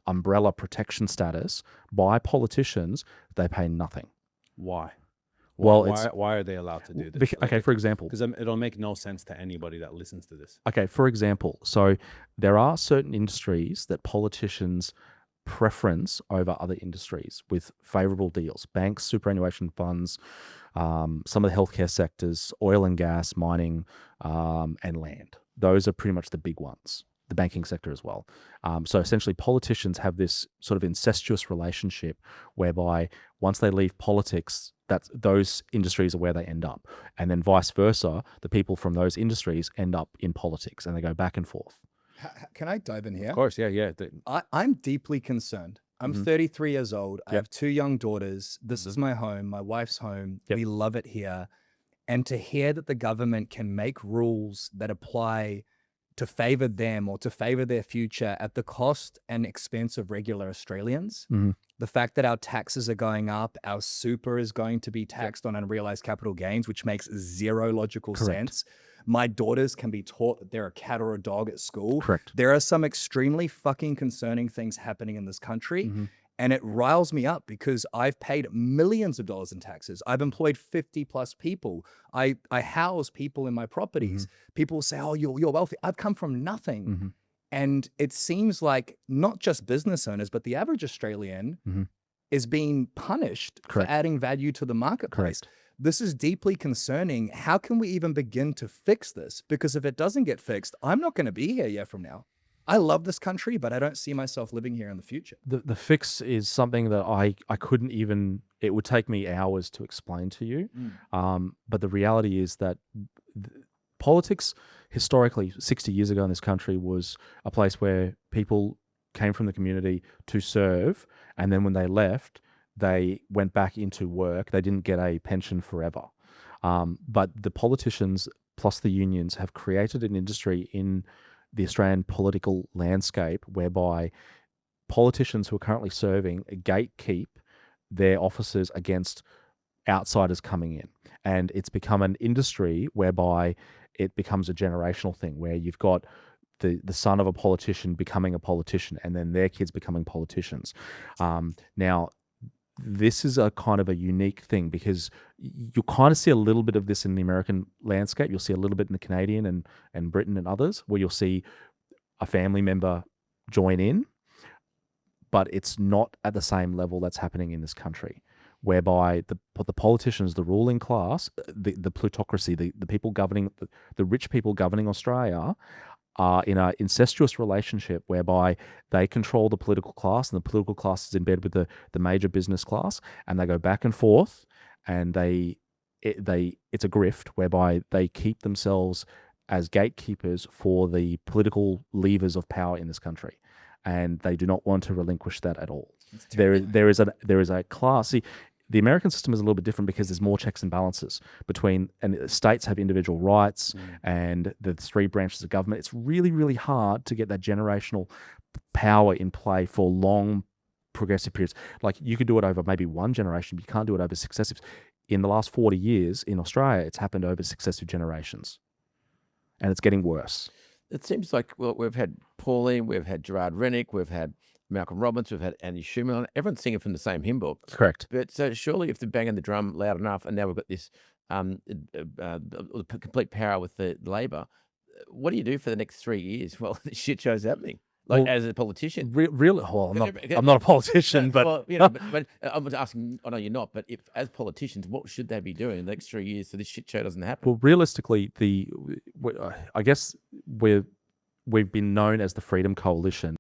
umbrella protection status by politicians, they pay nothing. Why? Well, why are they allowed to do this? Okay, for example. Because it'll make no sense to anybody that listens to this. Okay, for example, so there are certain industries that politicians preference over other industries with favorable deals. Banks, superannuation funds, some of the healthcare sectors, oil and gas, mining, and land. Those are pretty much the big ones. The banking sector as well. So essentially, politicians have this sort of incestuous relationship whereby once they leave politics, those industries are where they end up. And then vice versa, the people from those industries end up in politics and they go back and forth. Can I dive in here? Of course, yeah. I'm deeply concerned. I'm 33 years old. I have 2 young daughters. This is my home, my wife's home. We love it here. And to hear that the government can make rules that apply to favor them or to favor their future at the cost and expense of regular Australians, the fact that our taxes are going up, our super is going to be taxed on unrealized capital gains, which makes zero logical sense. My daughters can be taught that they're a cat or a dog at school. Correct. There are some extremely fucking concerning things happening in this country. And it riles me up because I've paid millions of dollars in taxes. I've employed 50 plus people. I house people in my properties. People say, oh, you're wealthy. I've come from nothing. And it seems like not just business owners, but the average Australian is being punished for adding value to the marketplace. This is deeply concerning. How can we even begin to fix this? Because if it doesn't get fixed, I'm not going to be here a year from now. I love this country, but I don't see myself living here in the future. The fix is something that I couldn't even, it would take me hours to explain to you. But the reality is that politics historically 60 years ago in this country was a place where people came from the community to serve. And then when they left, they went back into work. They didn't get a pension forever. But the politicians plus the unions have created an industry in the Australian political landscape whereby politicians who are currently serving gatekeep their offices against outsiders coming in. And it's become an industry whereby it becomes a generational thing where you've got the son of a politician becoming a politician and then their kids becoming politicians. Now, this is a kind of a unique thing because you'll kind of see a little bit of this in the American landscape. You'll see a little bit in the Canadian and Britain and others where you'll see a family member join in, but it's not at the same level that's happening in this country, whereby the politicians, the ruling class, the plutocracy, the people governing, the rich people governing Australia are in an incestuous relationship whereby they control the political class and the political class is in bed with the major business class and they go back and forth and it's a grift whereby they keep themselves as gatekeepers for the political levers of power in this country. And they do not want to relinquish that at all. There is a class. See, the American system is a little bit different because there's more checks and balances and states have individual rights and the 3 branches of government. It's really, really hard to get that generational power in play for long progressive periods. Like you could do it over maybe one generation, but you can't do it over successive. In the last 40 years in Australia, it's happened over successive generations and it's getting worse. It seems like, well, we've had Pauline, we've had Gerard Rennick, we've had Malcolm Robbins, we've had Andy Schumann, everyone's singing from the same hymn book. Correct. But so surely if they're banging the drum loud enough and now we've got this complete power with the Labor, what do you do for the next 3 years? Well, the shit show's happening. Like as a politician. Really? Well, I'm not a politician, but... Well, you know, but I'm asking, I know you're not, but if as politicians, what should they be doing in the next 3 years so this shit show doesn't happen? Well, realistically, I guess we've been known as the Freedom Coalition.